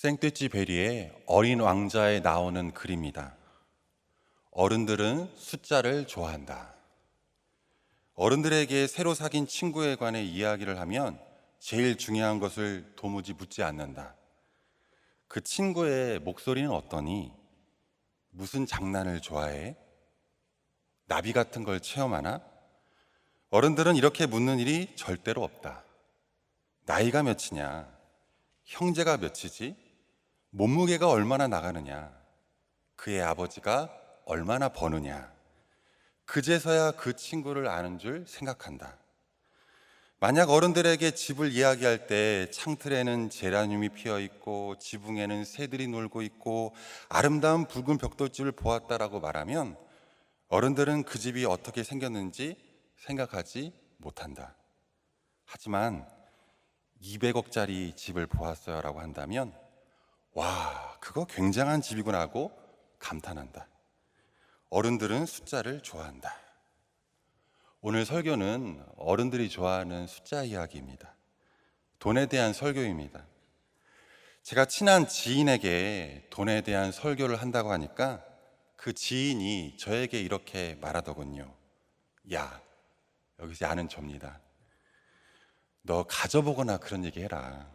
생떼쥐베리의 어린 왕자에 나오는 글입니다. 어른들은 숫자를 좋아한다. 어른들에게 새로 사귄 친구에 관해 이야기를 하면 제일 중요한 것을 도무지 묻지 않는다. 그 친구의 목소리는 어떠니? 무슨 장난을 좋아해? 나비 같은 걸 체험하나? 어른들은 이렇게 묻는 일이 절대로 없다. 나이가 몇이냐? 형제가 몇이지? 몸무게가 얼마나 나가느냐? 그의 아버지가 얼마나 버느냐? 그제서야 그 친구를 아는 줄 생각한다. 만약 어른들에게 집을 이야기할 때 창틀에는 제라늄이 피어 있고 지붕에는 새들이 놀고 있고 아름다운 붉은 벽돌집을 보았다라고 말하면 어른들은 그 집이 어떻게 생겼는지 생각하지 못한다. 하지만 200억짜리 집을 보았어요 라고 한다면 와, 그거 굉장한 집이구나 하고 감탄한다. 어른들은 숫자를 좋아한다. 오늘 설교는 어른들이 좋아하는 숫자 이야기입니다. 돈에 대한 설교입니다. 제가 친한 지인에게 돈에 대한 설교를 한다고 하니까 그 지인이 저에게 이렇게 말하더군요. 야, 여기서 야는 접니다. 너 가져보거나 그런 얘기 해라.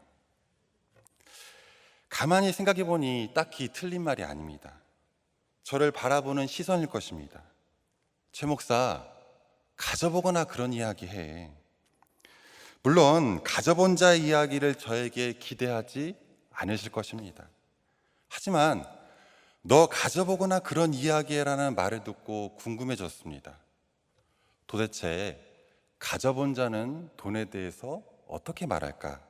가만히 생각해 보니 딱히 틀린 말이 아닙니다. 저를 바라보는 시선일 것입니다. 최 목사, 가져보거나 그런 이야기 해. 물론 가져본 자의 이야기를 저에게 기대하지 않으실 것입니다. 하지만 너 가져보거나 그런 이야기라는 말을 듣고 궁금해졌습니다. 도대체 가져본 자는 돈에 대해서 어떻게 말할까?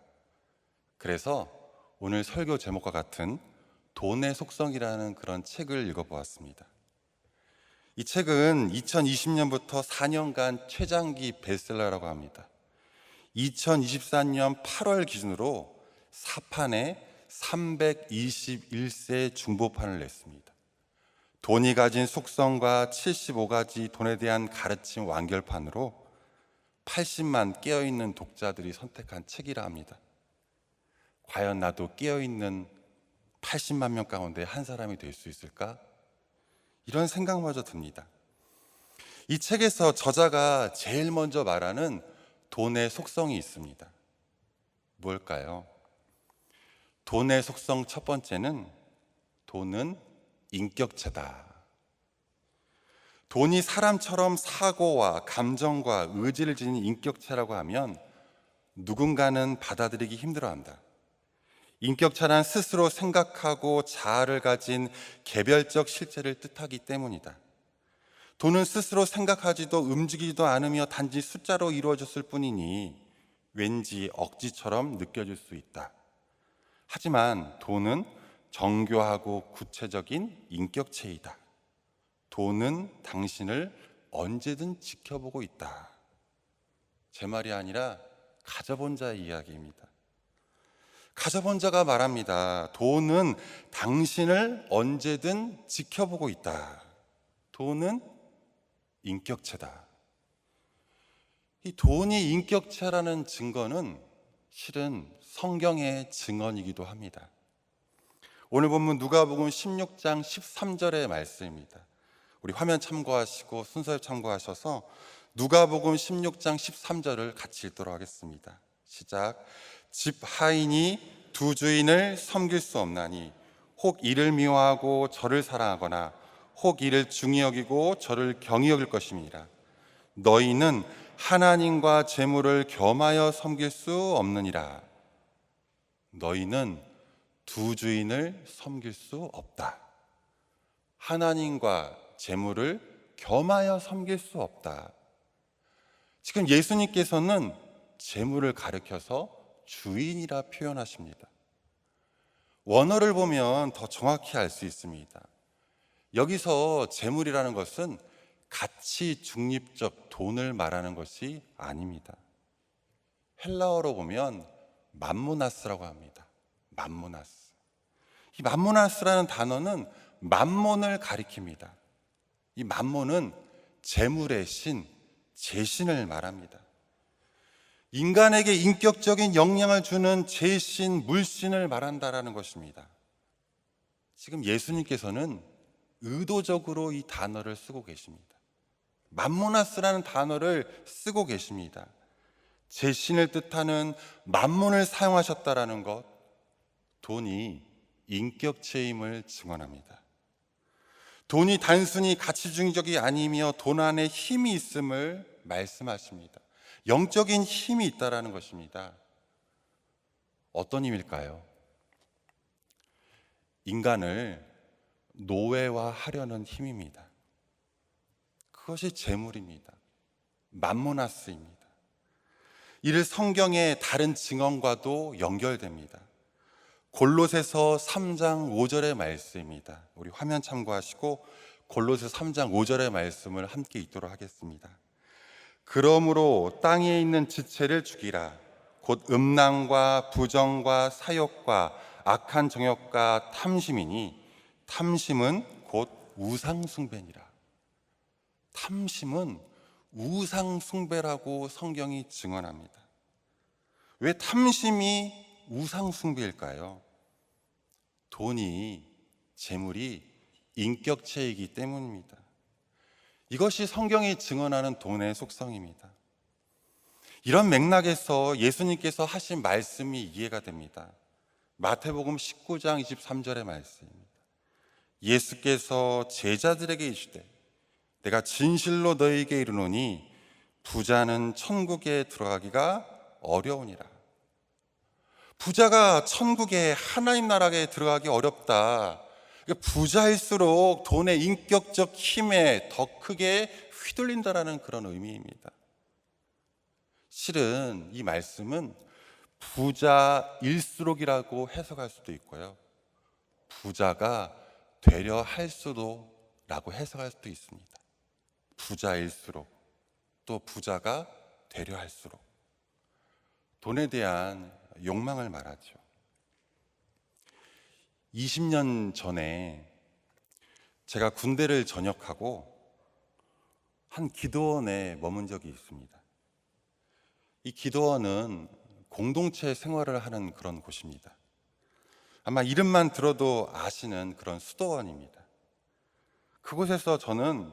그래서 오늘 설교 제목과 같은 돈의 속성이라는 그런 책을 읽어보았습니다. 이 책은 2020년부터 4년간 최장기 베스트셀러라고 합니다. 2024년 8월 기준으로 사판에 321세 중보판을 냈습니다. 돈이 가진 속성과 75가지 돈에 대한 가르침 완결판으로 80만 깨어있는 독자들이 선택한 책이라 합니다. 과연 나도 깨어있는 80만 명 가운데 한 사람이 될 수 있을까? 이런 생각마저 듭니다. 이 책에서 저자가 제일 먼저 말하는 돈의 속성이 있습니다. 뭘까요? 돈의 속성 첫 번째는 돈은 인격체다. 돈이 사람처럼 사고와 감정과 의지를 지닌 인격체라고 하면 누군가는 받아들이기 힘들어한다. 인격체란 스스로 생각하고 자아를 가진 개별적 실체를 뜻하기 때문이다. 돈은 스스로 생각하지도 움직이지도 않으며 단지 숫자로 이루어졌을 뿐이니 왠지 억지처럼 느껴질 수 있다. 하지만 돈은 정교하고 구체적인 인격체이다. 돈은 당신을 언제든 지켜보고 있다. 제 말이 아니라 가져본 자의 이야기입니다. 가져본 자가 말합니다. 돈은 당신을 언제든 지켜보고 있다. 돈은 인격체다. 이 돈이 인격체라는 증거는 실은 성경의 증언이기도 합니다. 오늘 본문 누가복음 16장 13절의 말씀입니다. 우리 화면 참고하시고 순서에 참고하셔서 누가복음 16장 13절을 같이 읽도록 하겠습니다. 시작. 집 하인이 두 주인을 섬길 수 없나니 혹 이를 미워하고 저를 사랑하거나 혹 이를 중히 여기고 저를 경히 여길 것임이니라. 너희는 하나님과 재물을 겸하여 섬길 수 없느니라. 너희는 두 주인을 섬길 수 없다. 하나님과 재물을 겸하여 섬길 수 없다. 지금 예수님께서는 재물을 가리켜서 주인이라 표현하십니다. 원어를 보면 더 정확히 알 수 있습니다. 여기서 재물이라는 것은 가치 중립적 돈을 말하는 것이 아닙니다. 헬라어로 보면 맘모나스라고 합니다. 맘모나스. 이 맘모나스라는 단어는 맘몬을 가리킵니다. 이 맘몬은 재물의 신, 재신을 말합니다. 인간에게 인격적인 영향을 주는 제신, 물신을 말한다라는 것입니다. 지금 예수님께서는 의도적으로 이 단어를 쓰고 계십니다. 맘모나스라는 단어를 쓰고 계십니다. 제신을 뜻하는 만문을 사용하셨다라는 것, 돈이 인격체임을 증언합니다. 돈이 단순히 가치중적이 아니며 돈 안에 힘이 있음을 말씀하십니다. 영적인 힘이 있다라는 것입니다. 어떤 힘일까요? 인간을 노예화하려는 힘입니다. 그것이 재물입니다. 맘모나스입니다. 이를 성경의 다른 증언과도 연결됩니다. 골로새서 3장 5절의 말씀입니다. 우리 화면 참고하시고 골로새 3장 5절의 말씀을 함께 읽도록 하겠습니다. 그러므로 땅에 있는 지체를 죽이라. 곧 음란과 부정과 사욕과 악한 정욕과 탐심이니 탐심은 곧 우상숭배니라. 탐심은 우상숭배라고 성경이 증언합니다. 왜 탐심이 우상숭배일까요? 돈이, 재물이 인격체이기 때문입니다. 이것이 성경이 증언하는 돈의 속성입니다. 이런 맥락에서 예수님께서 하신 말씀이 이해가 됩니다. 마태복음 19장 23절의 말씀입니다. 예수께서 제자들에게 이르시되 내가 진실로 너희에게 이르노니 부자는 천국에 들어가기가 어려우니라. 부자가 천국에 하나님 나라에 들어가기 어렵다. 부자일수록 돈의 인격적 힘에 더 크게 휘둘린다라는 그런 의미입니다. 실은 이 말씀은 부자일수록이라고 해석할 수도 있고요, 부자가 되려 할수도 라고 해석할 수도 있습니다. 부자일수록, 또 부자가 되려 할수록 돈에 대한 욕망을 말하죠. 20년 전에 제가 군대를 전역하고 한 기도원에 머문 적이 있습니다. 이 기도원은 공동체 생활을 하는 그런 곳입니다. 아마 이름만 들어도 아시는 그런 수도원입니다. 그곳에서 저는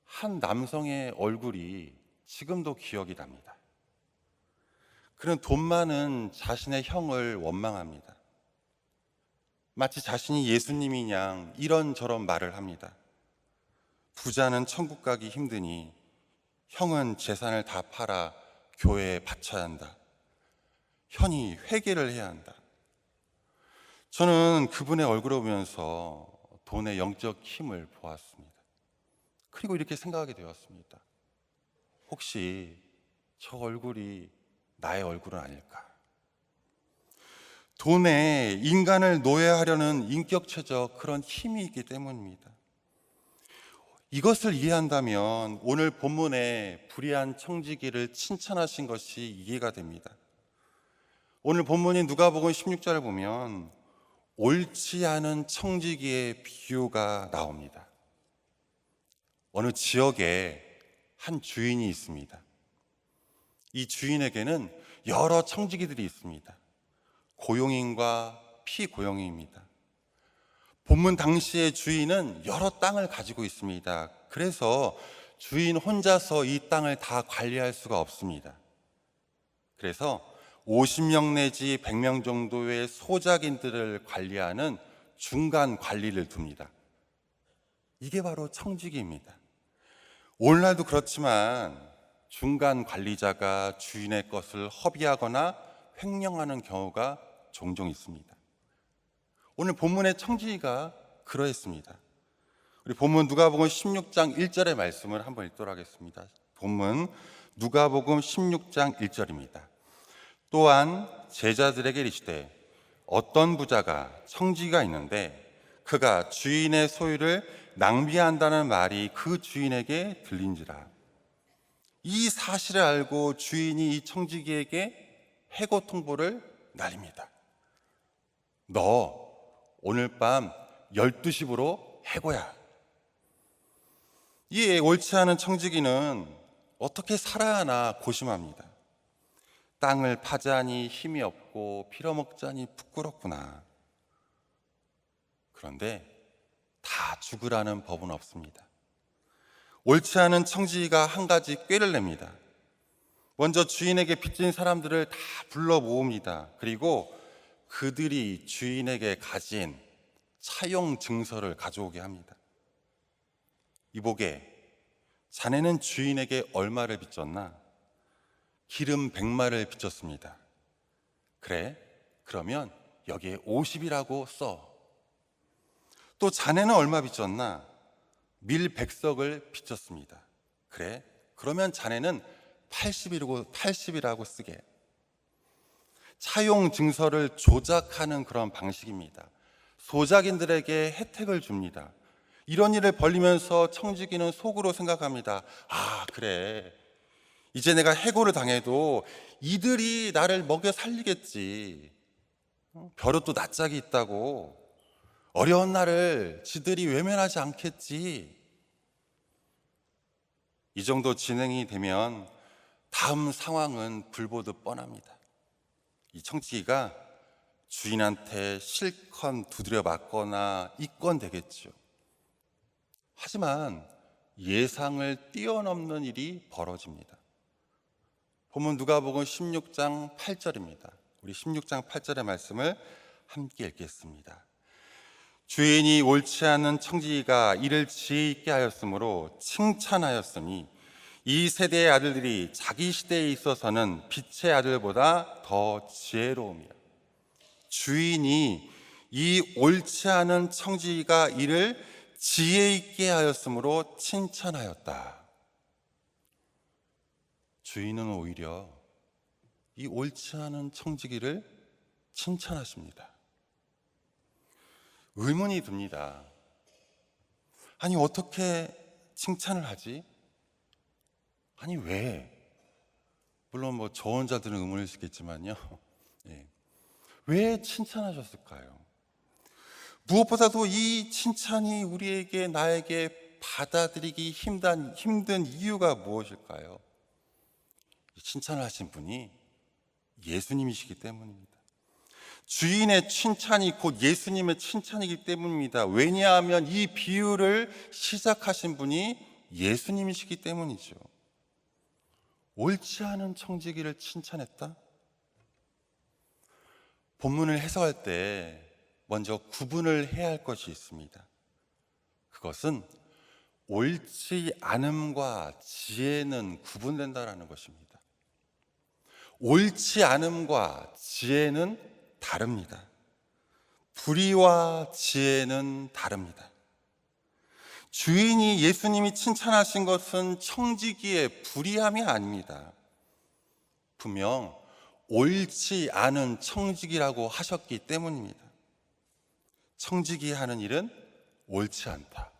한 남성의 얼굴이 지금도 기억이 납니다. 그는 돈 많은 자신의 형을 원망합니다. 마치 자신이 예수님인 양 이런저런 말을 합니다. 부자는 천국 가기 힘드니 형은 재산을 다 팔아 교회에 바쳐야 한다. 형이 회개를 해야 한다. 저는 그분의 얼굴을 보면서 돈의 영적 힘을 보았습니다. 그리고 이렇게 생각하게 되었습니다. 혹시 저 얼굴이 나의 얼굴은 아닐까? 돈에 인간을 노예하려는 인격체적 그런 힘이 있기 때문입니다. 이것을 이해한다면 오늘 본문에 불의한 청지기를 칭찬하신 것이 이해가 됩니다. 오늘 본문인 누가복음 16절을 보면 옳지 않은 청지기의 비유가 나옵니다. 어느 지역에 한 주인이 있습니다. 이 주인에게는 여러 청지기들이 있습니다. 고용인과 피고용인입니다. 본문 당시의 주인은 여러 땅을 가지고 있습니다. 그래서 주인 혼자서 이 땅을 다 관리할 수가 없습니다. 그래서 50명 내지 100명 정도의 소작인들을 관리하는 중간 관리를 둡니다. 이게 바로 청지기입니다. 오늘날도 그렇지만 중간 관리자가 주인의 것을 허비하거나 횡령하는 경우가 종종 있습니다. 오늘 본문의 청지기가 그러했습니다. 우리 본문 누가복음 16장 1절의 말씀을 한번 읽도록 하겠습니다. 본문 누가복음 16장 1절입니다. 또한 제자들에게 이르시되 어떤 부자가 청지기가 있는데 그가 주인의 소유를 낭비한다는 말이 그 주인에게 들린지라. 이 사실을 알고 주인이 이 청지기에게 해고 통보를 날립니다. 너 오늘 밤 12시부로 해고야. 이 옳지 않은 청지기는 어떻게 살아야 하나 고심합니다. 땅을 파자니 힘이 없고 빌어먹자니 부끄럽구나. 그런데 다 죽으라는 법은 없습니다. 옳지 않은 청지기가 한 가지 꾀를 냅니다. 먼저 주인에게 빚진 사람들을 다 불러 모읍니다. 그리고 그들이 주인에게 가진 차용 증서를 가져오게 합니다. 이보게, 자네는 주인에게 얼마를 빚졌나? 기름 100마를 빚졌습니다. 그래, 그러면 여기에 50이라고 써. 또 자네는 얼마 빚졌나? 밀 100석을 빚졌습니다. 그래, 그러면 자네는 80이라고 쓰게. 차용 증서를 조작하는 그런 방식입니다. 소작인들에게 혜택을 줍니다. 이런 일을 벌리면서 청지기는 속으로 생각합니다. 아, 그래, 이제 내가 해고를 당해도 이들이 나를 먹여 살리겠지. 벼룩도 낯짝이 있다고. 어려운 날을 지들이 외면하지 않겠지. 이 정도 진행이 되면 다음 상황은 불보듯 뻔합니다. 이 청지기가 주인한테 실컷 두드려 맞거나 입건되겠죠. 하지만 예상을 뛰어넘는 일이 벌어집니다. 본문 누가복음 16장 8절입니다. 우리 16장 8절의 말씀을 함께 읽겠습니다. 주인이 옳지 않은 청지기가 이를 지혜 있게 하였으므로 칭찬하였으니 이 세대의 아들들이 자기 시대에 있어서는 빛의 아들보다 더 지혜로우며, 주인이 이 옳지 않은 청지기가 이를 지혜 있게 하였으므로 칭찬하였다. 주인은 오히려 이 옳지 않은 청지기를 칭찬하십니다. 의문이 듭니다. 아니, 어떻게 칭찬을 하지? 아니, 왜? 물론 저 혼자들은 의문일 수 있겠지만요. 왜 칭찬하셨을까요? 무엇보다도 이 칭찬이 우리에게, 나에게 받아들이기 힘든 이유가 무엇일까요? 칭찬을 하신 분이 예수님이시기 때문입니다. 주인의 칭찬이 곧 예수님의 칭찬이기 때문입니다. 왜냐하면 이 비유를 시작하신 분이 예수님이시기 때문이죠. 옳지 않은 청지기를 칭찬했다? 본문을 해석할 때 먼저 구분을 해야 할 것이 있습니다. 그것은 옳지 않음과 지혜는 구분된다라는 것입니다. 옳지 않음과 지혜는 다릅니다. 불의와 지혜는 다릅니다. 주인이 예수님이 칭찬하신 것은 청지기의 불의함이 아닙니다. 분명 옳지 않은 청지기라고 하셨기 때문입니다. 청지기 하는 일은 옳지 않다,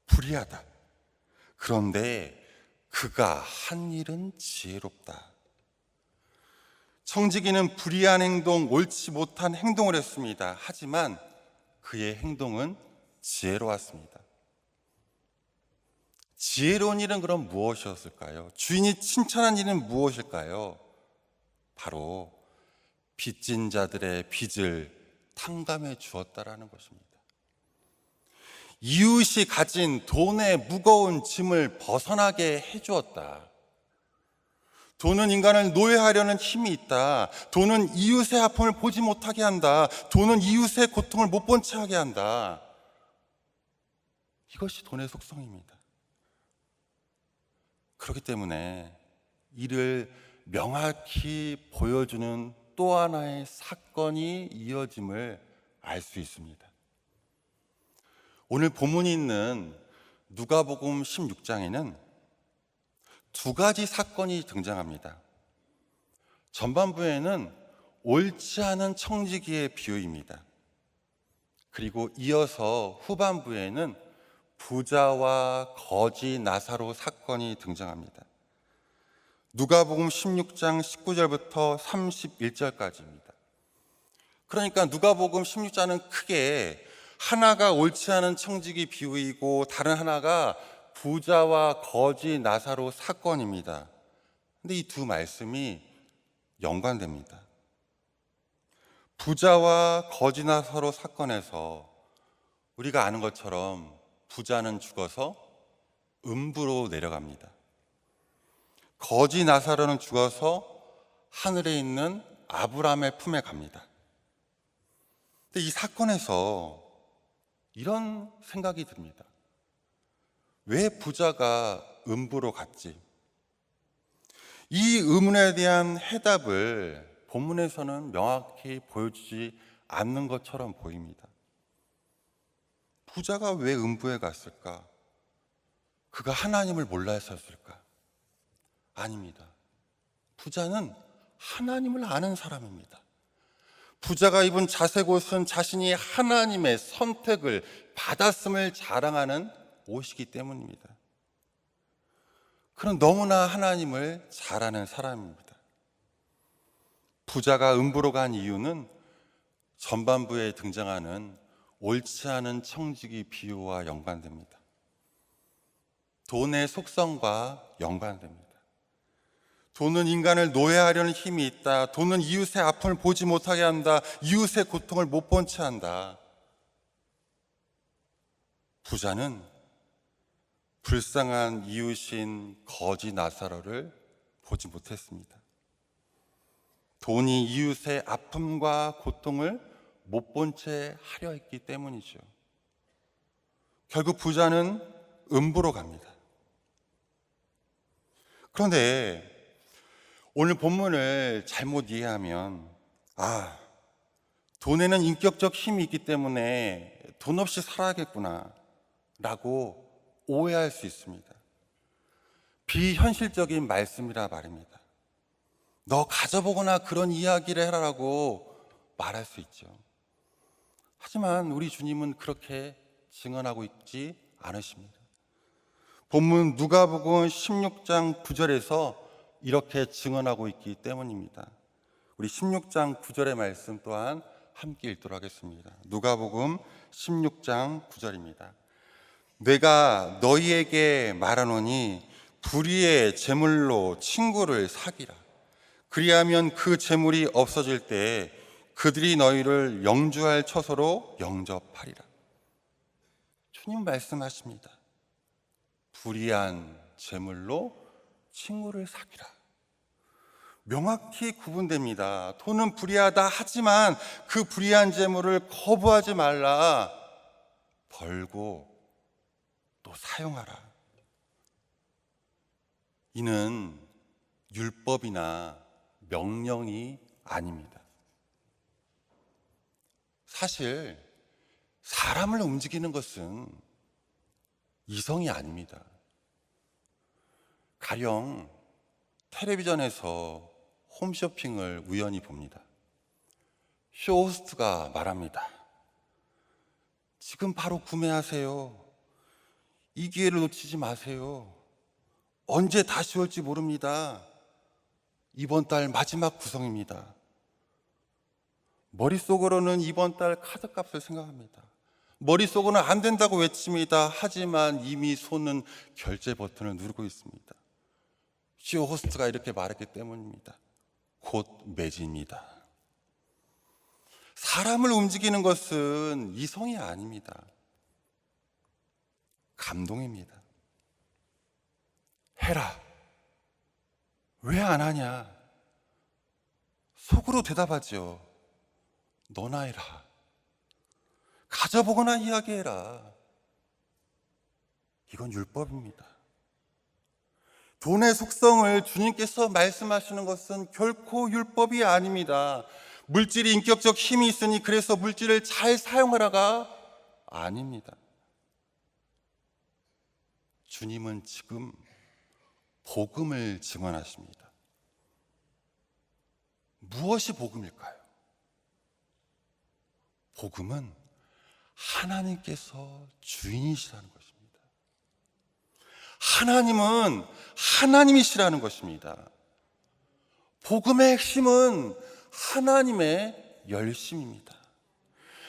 불의하다. 그런데 그가 한 일은 지혜롭다. 청지기는 불의한 행동, 옳지 못한 행동을 했습니다. 하지만 그의 행동은 지혜로웠습니다. 지혜로운 일은 그럼 무엇이었을까요? 주인이 칭찬한 일은 무엇일까요? 바로 빚진 자들의 빚을 탕감해 주었다라는 것입니다. 이웃이 가진 돈의 무거운 짐을 벗어나게 해주었다. 돈은 인간을 노예하려는 힘이 있다. 돈은 이웃의 아픔을 보지 못하게 한다. 돈은 이웃의 고통을 못 본 채 하게 한다. 이것이 돈의 속성입니다. 그렇기 때문에 이를 명확히 보여주는 또 하나의 사건이 이어짐을 알 수 있습니다. 오늘 본문이 있는 누가복음 16장에는 두 가지 사건이 등장합니다. 전반부에는 옳지 않은 청지기의 비유입니다. 그리고 이어서 후반부에는 부자와 거지 나사로 사건이 등장합니다. 누가복음 16장 19절부터 31절까지입니다. 그러니까 누가복음 16장은 크게 하나가 옳지 않은 청지기 비유이고 다른 하나가 부자와 거지 나사로 사건입니다. 근데 이 두 말씀이 연관됩니다. 부자와 거지 나사로 사건에서 우리가 아는 것처럼 부자는 죽어서 음부로 내려갑니다. 거지 나사로는 죽어서 하늘에 있는 아브라함의 품에 갑니다. 근데 이 사건에서 이런 생각이 듭니다. 왜 부자가 음부로 갔지? 이 의문에 대한 해답을 본문에서는 명확히 보여주지 않는 것처럼 보입니다. 부자가 왜 음부에 갔을까? 그가 하나님을 몰라서였을까? 아닙니다. 부자는 하나님을 아는 사람입니다. 부자가 입은 자색 옷은 자신이 하나님의 선택을 받았음을 자랑하는 옷이기 때문입니다. 그는 너무나 하나님을 잘 아는 사람입니다. 부자가 음부로 간 이유는 전반부에 등장하는 옳지 않은 청지기 비유와 연관됩니다. 돈의 속성과 연관됩니다. 돈은 인간을 노예하려는 힘이 있다. 돈은 이웃의 아픔을 보지 못하게 한다. 이웃의 고통을 못 본 채 한다. 부자는 불쌍한 이웃인 거지 나사로를 보지 못했습니다. 돈이 이웃의 아픔과 고통을 못 본 채 하려 했기 때문이죠. 결국 부자는 음부로 갑니다. 그런데 오늘 본문을 잘못 이해하면 돈에는 인격적 힘이 있기 때문에 돈 없이 살아야겠구나 라고 오해할 수 있습니다. 비현실적인 말씀이라 말입니다. 너 가져보거나 그런 이야기를 해라라고 말할 수 있죠. 하지만 우리 주님은 그렇게 증언하고 있지 않으십니다. 본문 누가복음 16장 9절에서 이렇게 증언하고 있기 때문입니다. 우리 16장 9절의 말씀 또한 함께 읽도록 하겠습니다. 누가복음 16장 9절입니다. 내가 너희에게 말하노니 불의의 제물로 친구를 사귀라. 그리하면 그 제물이 없어질 때에 그들이 너희를 영주할 처소로 영접하리라. 주님 말씀하십니다. 불의한 제물로 친구를 사귀라. 명확히 구분됩니다. 돈은 불의하다 하지만 그 불의한 제물을 거부하지 말라. 벌고 또 사용하라. 이는 율법이나 명령이 아닙니다. 사실 사람을 움직이는 것은 이성이 아닙니다. 가령 텔레비전에서 홈쇼핑을 우연히 봅니다. 쇼호스트가 말합니다. 지금 바로 구매하세요. 이 기회를 놓치지 마세요. 언제 다시 올지 모릅니다. 이번 달 마지막 구성입니다. 머릿속으로는 이번 달 카드값을 생각합니다. 머릿속으로는 안 된다고 외칩니다. 하지만 이미 손은 결제 버튼을 누르고 있습니다. 쇼 호스트가 이렇게 말했기 때문입니다. 곧 매진입니다. 사람을 움직이는 것은 이성이 아닙니다. 감동입니다. 해라. 왜 안 하냐? 속으로 대답하죠. 너나 해라. 가져보거나 이야기해라. 이건 율법입니다. 돈의 속성을 주님께서 말씀하시는 것은 결코 율법이 아닙니다. 물질이 인격적 힘이 있으니 그래서 물질을 잘 사용하라가 아닙니다. 주님은 지금 복음을 증언하십니다. 무엇이 복음일까요? 복음은 하나님께서 주인이시라는 것입니다. 하나님은 하나님이시라는 것입니다. 복음의 핵심은 하나님의 열심입니다.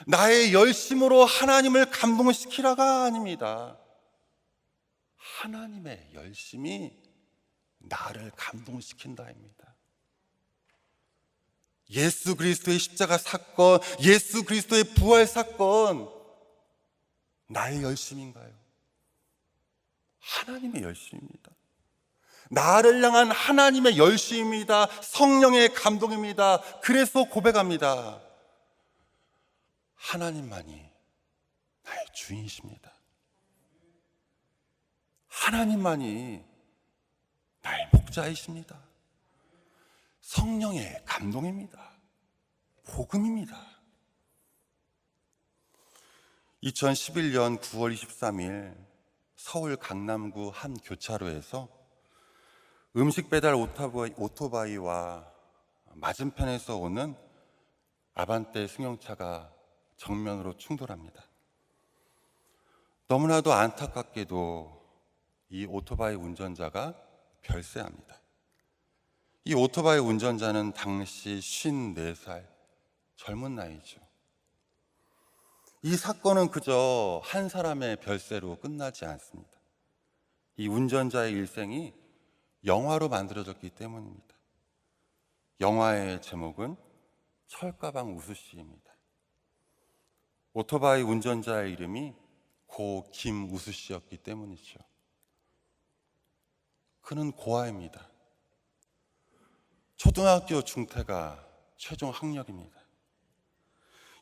나의 열심으로 하나님을 감동시키라가 아닙니다. 하나님의 열심이 나를 감동시킨다입니다. 예수 그리스도의 십자가 사건, 예수 그리스도의 부활 사건, 나의 열심인가요? 하나님의 열심입니다. 나를 향한 하나님의 열심입니다. 성령의 감동입니다. 그래서 고백합니다. 하나님만이 나의 주인이십니다. 하나님만이 나의 목자이십니다. 성령의 감동입니다. 복음입니다. 2011년 9월 23일 서울 강남구 한 교차로에서 음식 배달 오토바이와 맞은편에서 오는 아반떼 승용차가 정면으로 충돌합니다. 너무나도 안타깝게도 이 오토바이 운전자가 별세합니다. 이 오토바이 운전자는 당시 54살 젊은 나이죠. 이 사건은 그저 한 사람의 별세로 끝나지 않습니다. 이 운전자의 일생이 영화로 만들어졌기 때문입니다. 영화의 제목은 철가방 우수씨입니다. 오토바이 운전자의 이름이 고 김우수씨였기 때문이죠. 그는 고아입니다. 초등학교 중퇴가 최종 학력입니다.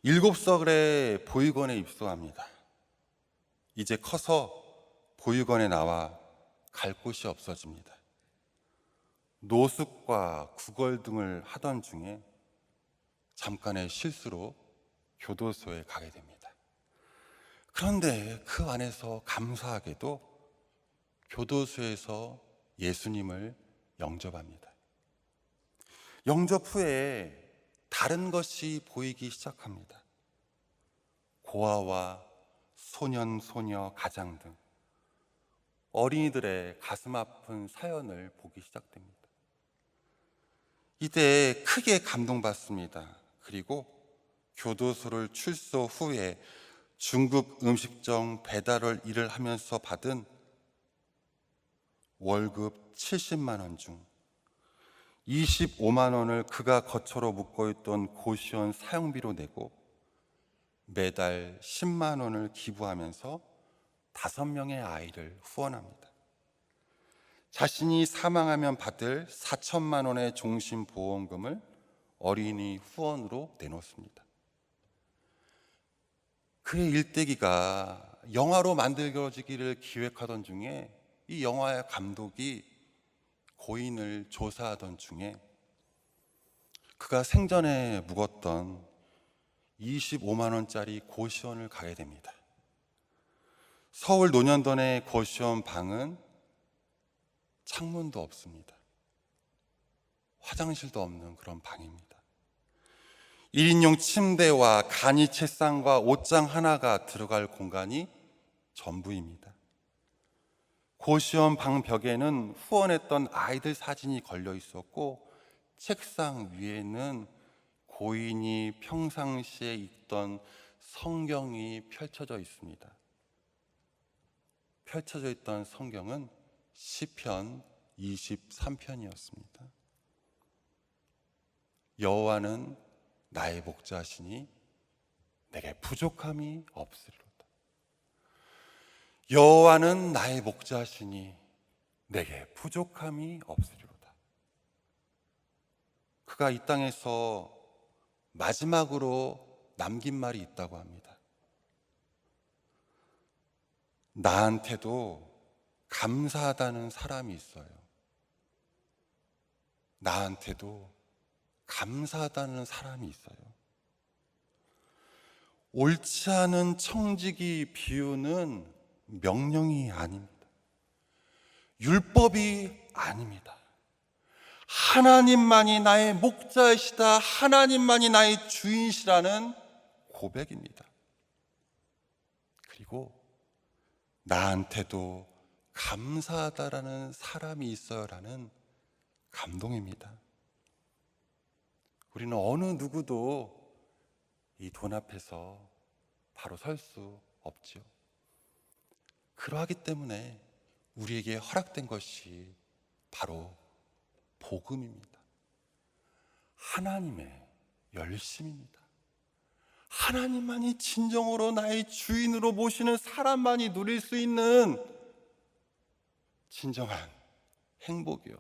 7살에 보육원에 입소합니다. 이제 커서 보육원에 나와 갈 곳이 없어집니다. 노숙과 구걸 등을 하던 중에 잠깐의 실수로 교도소에 가게 됩니다. 그런데 그 안에서 감사하게도 교도소에서 예수님을 영접합니다. 영접 후에 다른 것이 보이기 시작합니다. 고아와 소년, 소녀, 가장 등 어린이들의 가슴 아픈 사연을 보기 시작됩니다. 이때 크게 감동받습니다. 그리고 교도소를 출소 후에 중국 음식점 배달을 일을 하면서 받은 월급 70만 원 중 25만 원을 그가 거처로 묵고있던 고시원 사용비로 내고 매달 10만 원을 기부하면서 5명의 아이를 후원합니다. 자신이 사망하면 받을 4천만 원의 종신보험금을 어린이 후원으로 내놓습니다. 그의 일대기가 영화로 만들어지기를 기획하던 중에 이 영화의 감독이 고인을 조사하던 중에 그가 생전에 묵었던 25만 원짜리 고시원을 가게 됩니다. 서울 논현동의 고시원 방은 창문도 없습니다. 화장실도 없는 그런 방입니다. 1인용 침대와 간이 책상과 옷장 하나가 들어갈 공간이 전부입니다. 고시원 방 벽에는 후원했던 아이들 사진이 걸려 있었고 책상 위에는 고인이 평상시에 읽던 성경이 펼쳐져 있습니다. 펼쳐져 있던 성경은 시편 23편이었습니다. 여호와는 나의 목자시니 내게 부족함이 없으리로다. 여호와는 나의 목자시니 내게 부족함이 없으리로다. 그가 이 땅에서 마지막으로 남긴 말이 있다고 합니다. 나한테도 감사하다는 사람이 있어요. 나한테도 감사하다는 사람이 있어요. 옳지 않은 청지기 비유는 명령이 아닙니다. 율법이 아닙니다. 하나님만이 나의 목자이시다. 하나님만이 나의 주인이시라는 고백입니다. 그리고 나한테도 감사하다라는 사람이 있어요라는 감동입니다. 우리는 어느 누구도 이 돈 앞에서 바로 설 수 없죠. 그러하기 때문에 우리에게 허락된 것이 바로 복음입니다. 하나님의 열심입니다. 하나님만이 진정으로 나의 주인으로 모시는 사람만이 누릴 수 있는 진정한 행복이요,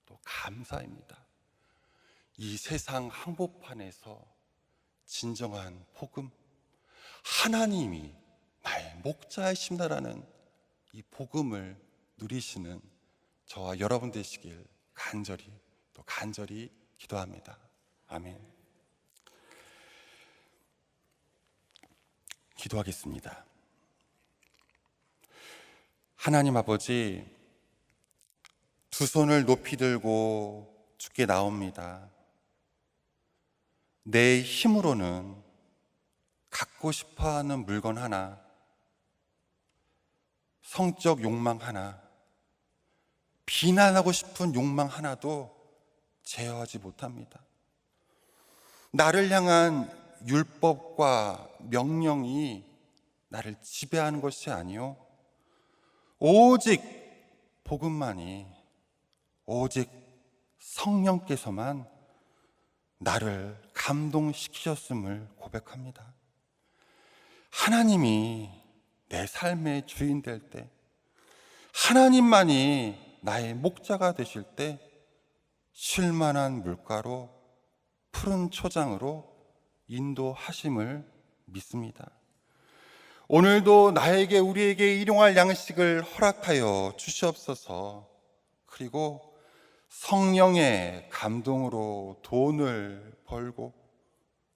또 감사입니다. 이 세상 한복판에서 진정한 복음, 하나님이 나의 목자이십니다라는 이 복음을 누리시는 저와 여러분 되시길 간절히 기도합니다. 아멘. 기도하겠습니다. 하나님 아버지, 두 손을 높이 들고 주께 나옵니다. 내 힘으로는 갖고 싶어하는 물건 하나, 성적 욕망 하나, 비난하고 싶은 욕망 하나도 제어하지 못합니다. 나를 향한 율법과 명령이 나를 지배하는 것이 아니요, 오직 복음만이, 오직 성령께서만 나를 감동시키셨음을 고백합니다. 하나님이 내 삶의 주인 될 때, 하나님만이 나의 목자가 되실 때 쉴만한 물가로, 푸른 초장으로 인도하심을 믿습니다. 오늘도 나에게, 우리에게 일용할 양식을 허락하여 주시옵소서. 그리고 성령의 감동으로 돈을 벌고,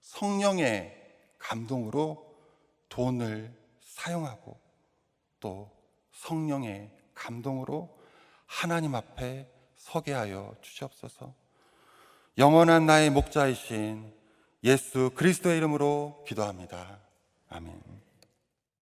성령의 감동으로 돈을 사용하고, 또 성령의 감동으로 하나님 앞에 서게 하여 주시옵소서. 영원한 나의 목자이신 예수 그리스도의 이름으로 기도합니다. 아멘.